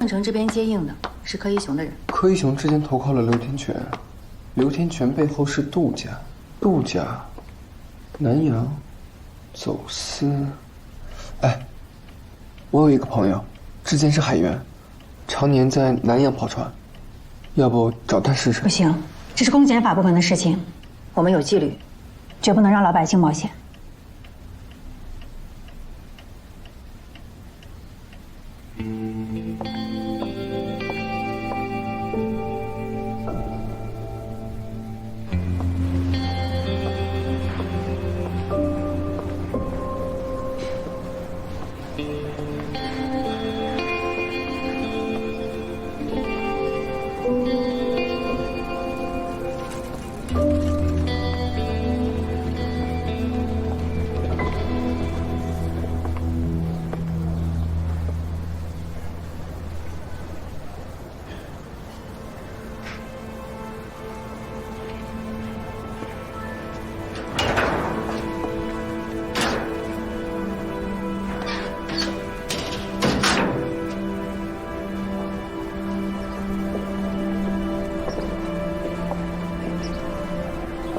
京城这边接应的是柯一雄的人。柯一雄之前投靠了刘天全，刘天全背后是杜家，杜家，南洋，走私。哎，我有一个朋友，之前是海员，常年在南洋跑船，要不找他试试？不行，这是公检法部门的事情，我们有纪律，绝不能让老百姓冒险。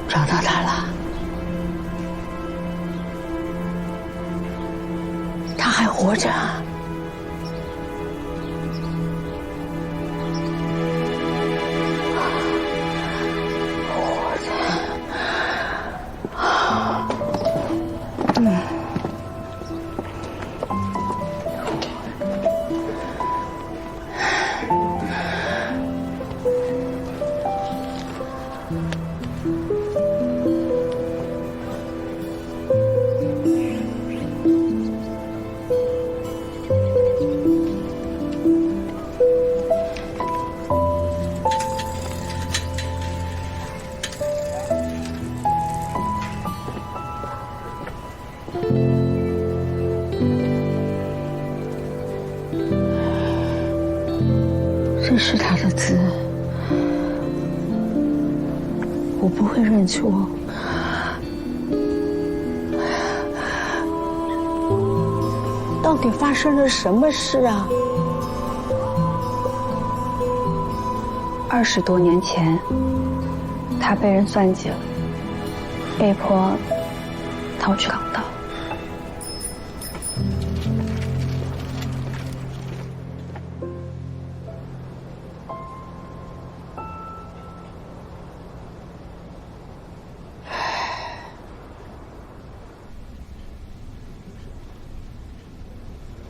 找到他了，他还活着。这是他的字，我不会认错。到底发生了什么事啊？20多年前，他被人算计了，被迫逃去港岛。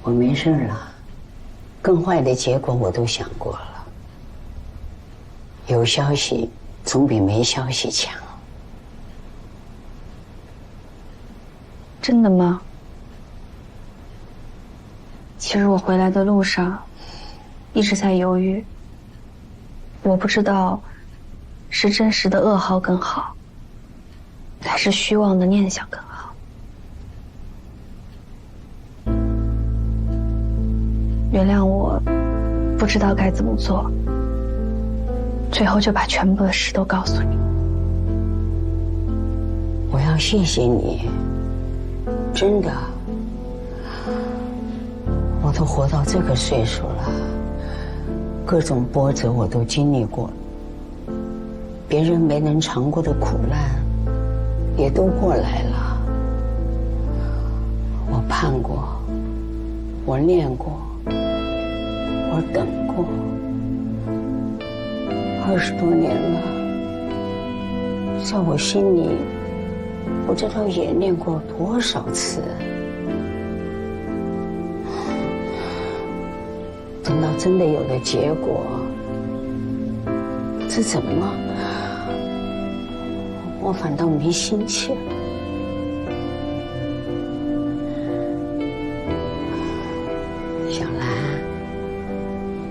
我没事了，更坏的结果我都想过了。有消息总比没消息强。真的吗？其实我回来的路上一直在犹豫，我不知道是真实的噩耗更好，还是虚妄的念想更好。原谅我，不知道该怎么做，最后就把全部的事都告诉你。我要谢谢你，真的，我都活到这个岁数了，各种波折我都经历过，别人没能尝过的苦难，也都过来了。我盼过，我念过。我等过20多年了，在我心里，不知道演练过多少次。等到真的有了结果，这怎么了？我反倒没心气了。小兰。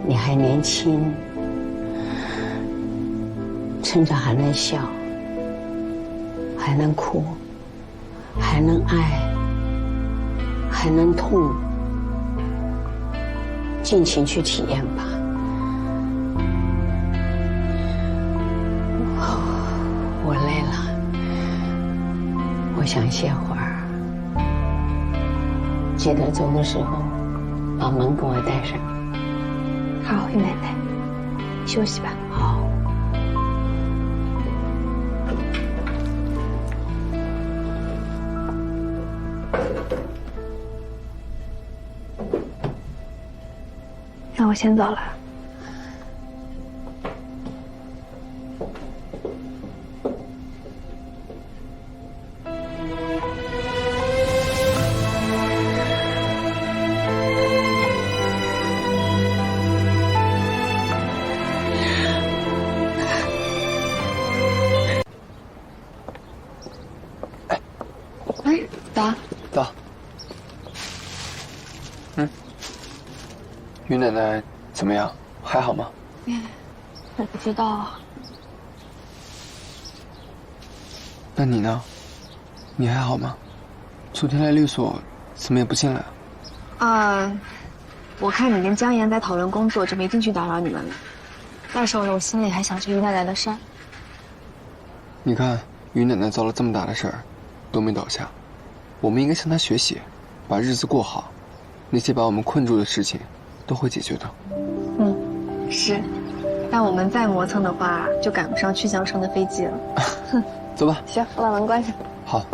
你还年轻，趁着还能笑，还能哭，还能爱，还能痛，尽情去体验吧。我累了，我想歇会儿。记得走的时候，把门给我带上。好，于奶奶，休息吧。好。那我先走了。哎，达，到。于奶奶怎么样？还好吗？我不知道。那你呢？你还好吗？昨天来律所，怎么也不进来啊？我看你跟江岩在讨论工作，就没进去打扰你们了。那时候我心里还想着于奶奶的事儿。你看，于奶奶遭了这么大的事儿，都没倒下。我们应该向她学习，把日子过好。那些把我们困住的事情，都会解决的。是。但我们再磨蹭的话，就赶不上去江城的飞机了。走吧。行，我把门关上。好。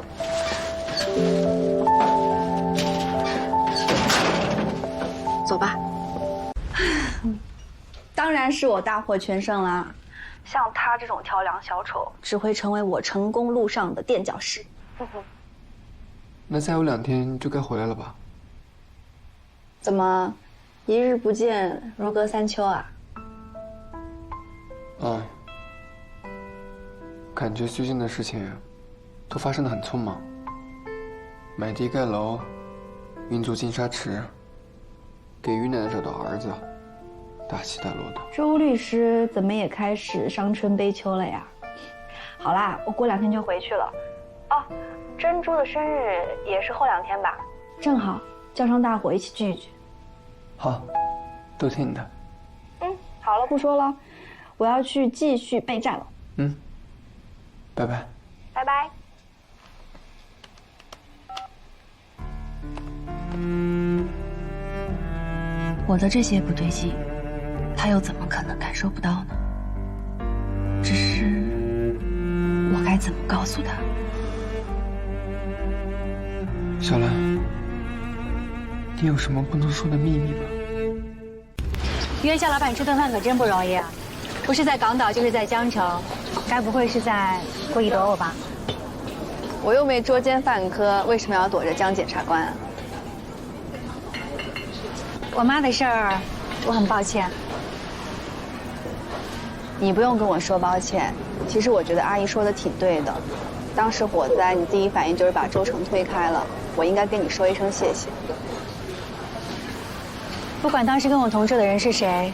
走吧。当然是我大获全胜啦！像他这种跳梁小丑，只会成为我成功路上的垫脚石。那再有2天就该回来了吧？怎么，一日不见如隔三秋啊？感觉最近的事情都发生得很匆忙。买地盖楼，运作金沙池，给于奶奶找到儿子，大起大落的。周律师怎么也开始伤春悲秋了呀？好啦，我过2天就回去了。哦，珍珠的生日也是后2天吧？正好叫上大伙一起聚一聚。好，都听你的。好了，不说了，我要去继续备战了。拜拜。拜拜。我的这些不对劲，他又怎么可能感受不到呢？只是我该怎么告诉他？小兰，你有什么不能说的秘密吗？约夏老板吃顿饭可真不容易啊，不是在港岛就是在江城，该不会是在故意躲我吧？我又没捉奸犯科，为什么要躲着江检察官啊？我妈的事儿，我很抱歉。你不用跟我说抱歉，其实我觉得阿姨说的挺对的。当时火灾，你第一反应就是把周成推开了，我应该跟你说一声谢谢。不管当时跟我同住的人是谁，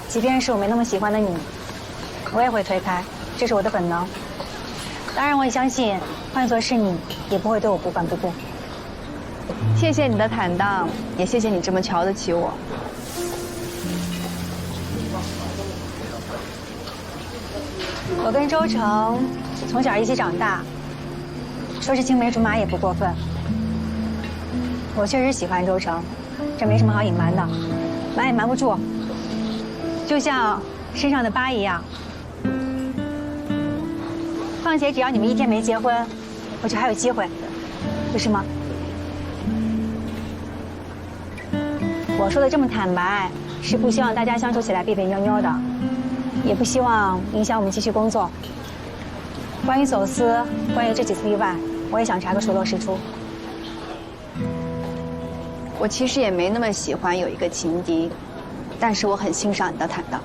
即便是我没那么喜欢的你，我也会推开，这是我的本能。当然，我也相信，换作是你，也不会对我不管不顾。谢谢你的坦荡，也谢谢你这么瞧得起我。我跟周成从小一起长大，说是青梅竹马也不过分。我确实喜欢周成，这没什么好隐瞒的，瞒也瞒不住。就像身上的疤一样。况且只要你们1天没结婚，我就还有机会，不是吗？我说的这么坦白，是不希望大家相处起来别别扭扭的，也不希望影响我们继续工作。关于走私，关于这几次意外，我也想查个水落石出。我其实也没那么喜欢有一个情敌，但是我很欣赏你的坦荡。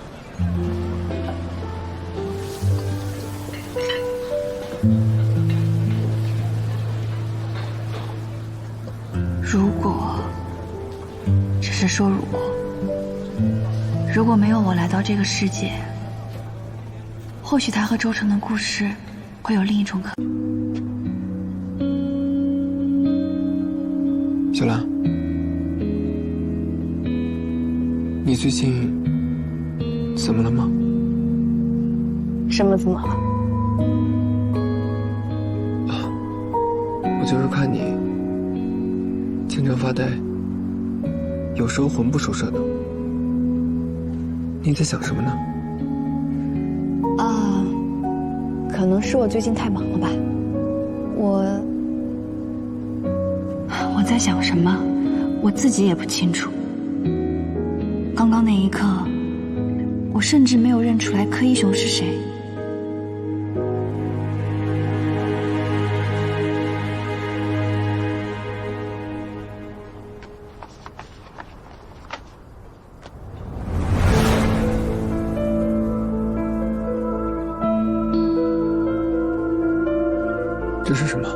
如果，只是说如果没有我来到这个世界，或许他和周成的故事会有另一种可能。小兰，你最近怎么了吗？什么怎么了？我就是看你经常发呆，有时候魂不守舍的。你在想什么呢？啊，可能是我最近太忙了吧。我在想什么，我自己也不清楚。刚刚那一刻，我甚至没有认出来柯一雄是谁。这是什么？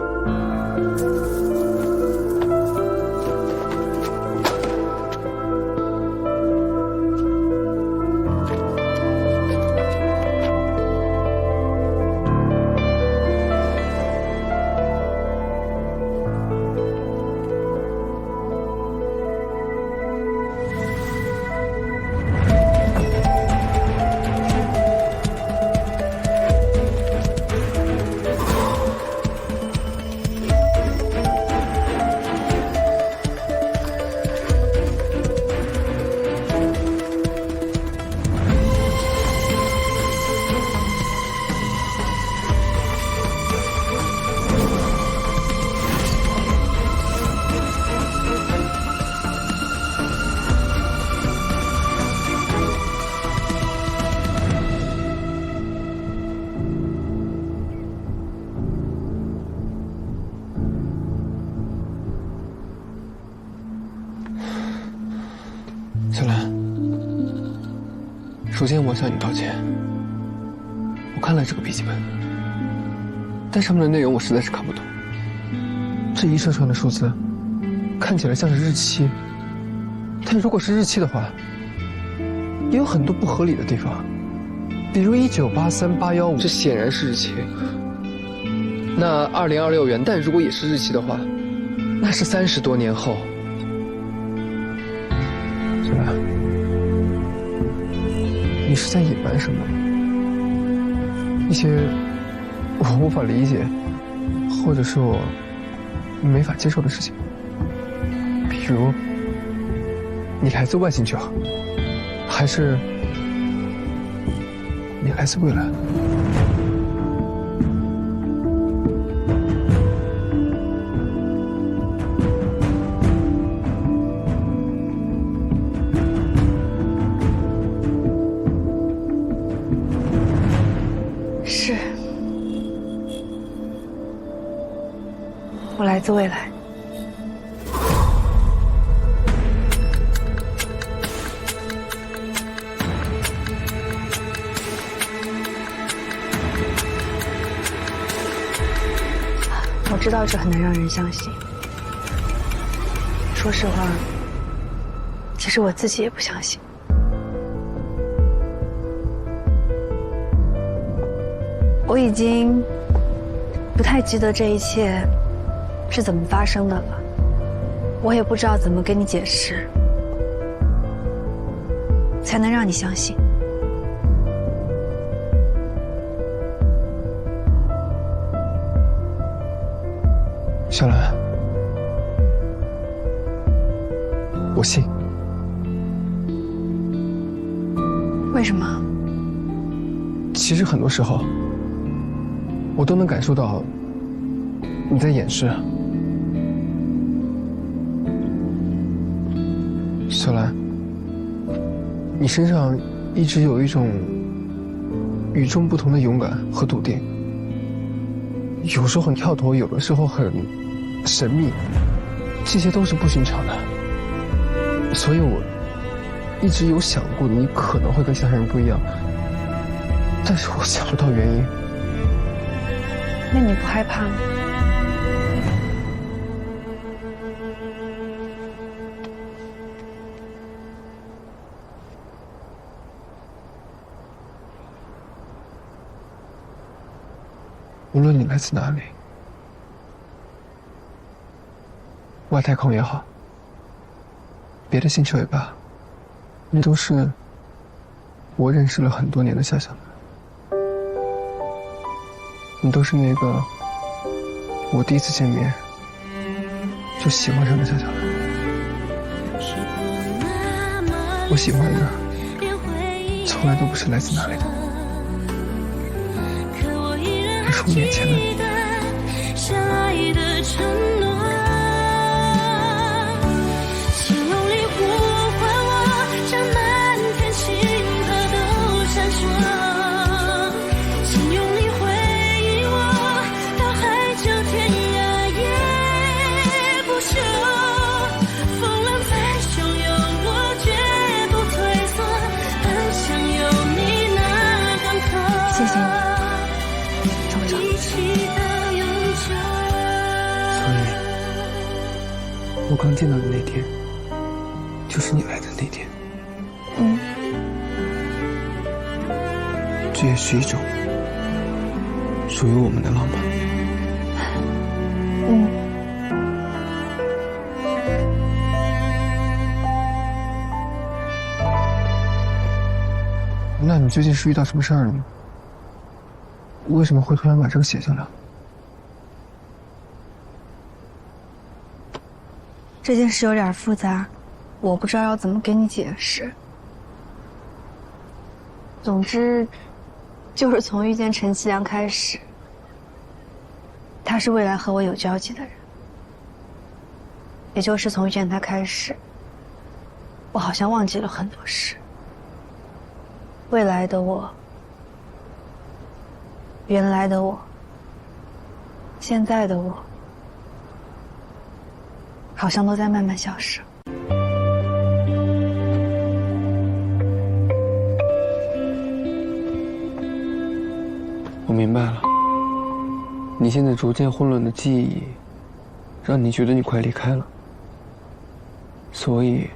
小兰，首先我向你道歉。我看了这个笔记本，但上面的内容我实在是看不懂。这一串串的数字，看起来像是日期，但如果是日期的话，也有很多不合理的地方。比如1983815，这显然是日期。那2026元旦如果也是日期的话，那是30多年后。小兰，你是在隐瞒什么？一些我无法理解，或者是我没法接受的事情，比如你来自外星球，还是你来自未来？是，我来自未来。我知道这很难让人相信。说实话，其实我自己也不相信。我已经不太记得这一切是怎么发生的了，我也不知道怎么跟你解释，才能让你相信。小兰，我信。为什么？其实很多时候，我都能感受到你在掩饰。小兰，你身上一直有一种与众不同的勇敢和笃定，有时候很跳脱，有的时候很神秘，这些都是不寻常的。所以我一直有想过你可能会跟其他人不一样，但是我想不到原因。那你不害怕吗？无论你来自哪里，外太空也好，别的星球也罢，你都是我认识了很多年的夏小兰。你都是那个我第一次见面就喜欢上的夏小兰。我喜欢的从来都不是来自哪里的，而是我眼前的你。相爱的承诺，请用力呼唤我，让满天星河都闪烁，请用力回忆我，到海角天涯也不休。风浪再汹涌，我绝不退缩，很想有你那港口。谢谢你，周周。一起到永久。所以，我刚见到你那天，就是你来的那天。这也是一种属于我们的浪漫。那你究竟是遇到什么事儿了吗？为什么会突然把这个写下来？这件事有点复杂，我不知道要怎么给你解释。总之，就是从遇见陈其良开始，他是未来和我有交集的人。也就是从遇见他开始，我好像忘记了很多事。未来的我，原来的我，现在的我，好像都在慢慢消失。我明白了，你现在逐渐混乱的记忆，让你觉得你快离开了，所以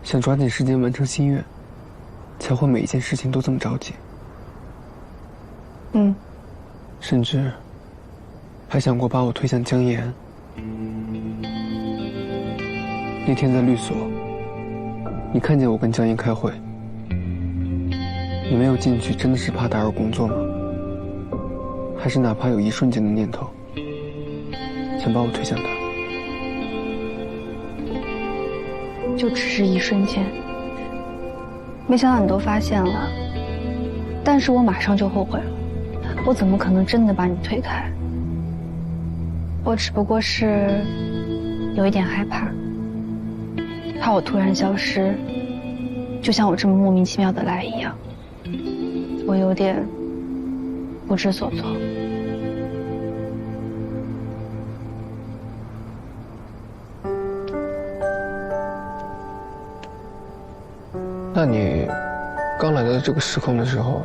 想抓紧时间完成心愿，才会每一件事情都这么着急。甚至还想过把我推向江岩。那天在律所，你看见我跟江岩开会，你没有进去，真的是怕打扰工作吗？还是哪怕有一瞬间的念头，想把我推向他？就只是一瞬间。没想到你都发现了，但是我马上就后悔了。我怎么可能真的把你推开？我只不过是有一点害怕，怕我突然消失，就像我这么莫名其妙的来一样。我有点不知所措。那你刚来到这个时空的时候，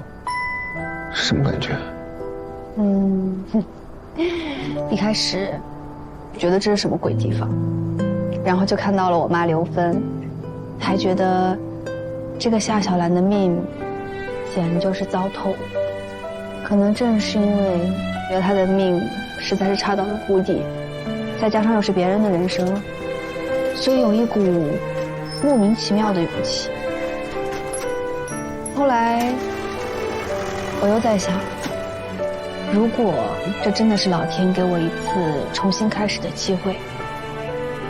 是什么感觉？一开始觉得这是什么鬼地方，然后就看到了我妈刘芬，还觉得这个夏小兰的命简直就是糟透了。可能正是因为觉得她的命实在是差到了谷底，再加上又是别人的人生，所以有一股莫名其妙的勇气。后来我又在想，如果这真的是老天给我一次重新开始的机会，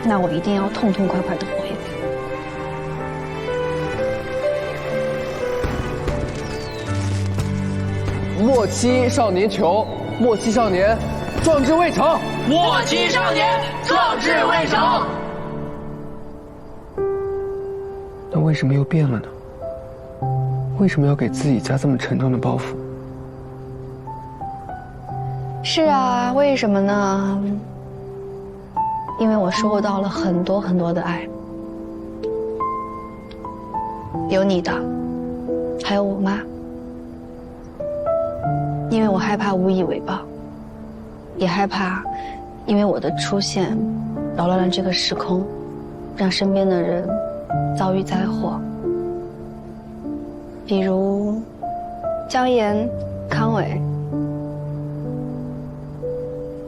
那我一定要痛痛快快的活一次。莫欺少年穷，莫欺少年壮志未成。莫欺少年壮志未成。那为什么又变了呢？为什么要给自己加这么沉重的包袱？是啊，为什么呢？因为我收获到了很多很多的爱，有你的，还有我妈。因为我害怕无以为报，也害怕因为我的出现扰乱了这个时空，让身边的人遭遇灾祸。比如江岩、康伟，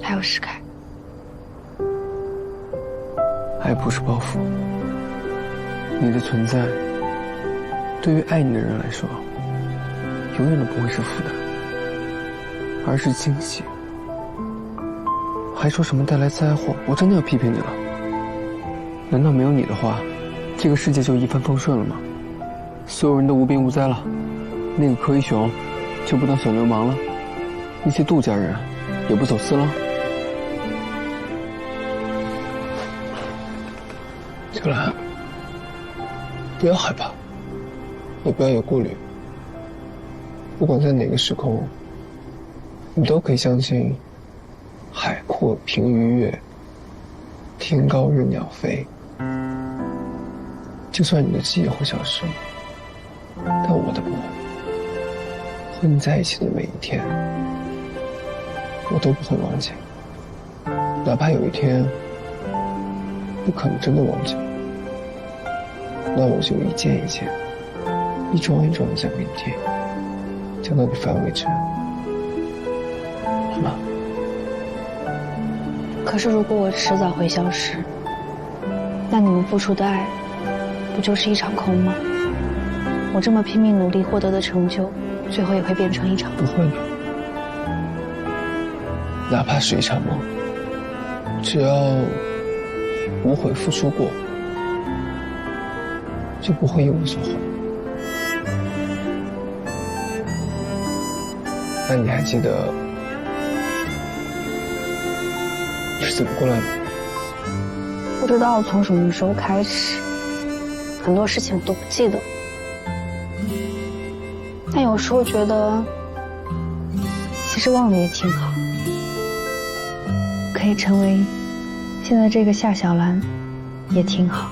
还有石凯。爱不是包袱，你的存在对于爱你的人来说，永远都不会是负担，而是惊喜。还说什么带来灾祸，我真的要批评你了。难道没有你的话，这个世界就一帆风顺了吗？所有人都无病无灾了，那个柯一雄就不当小流氓了，那些杜家人也不走私了。秋兰，不要害怕，也不要有顾虑。不管在哪个时空，你都可以相信海阔凭鱼跃，天高任鸟飞。就算你的记忆会消失，但我的不会。和你在一起的每一天，我都不会忘记。哪怕有一天不可能真的忘记，那我就一件一件，一桩一桩的讲给你听，讲到你烦为止，好吗？可是如果我迟早会消失，那你们付出的爱，不就是一场空吗？我这么拼命努力获得的成就，最后也会变成一场不会的，哪怕是一场梦，只要无悔付出过，就不会一无所获。那你还记得你是怎么过来的？不知道从什么时候开始，很多事情我都不记得。但有时候觉得，其实忘了也挺好，可以成为现在这个夏小兰，也挺好。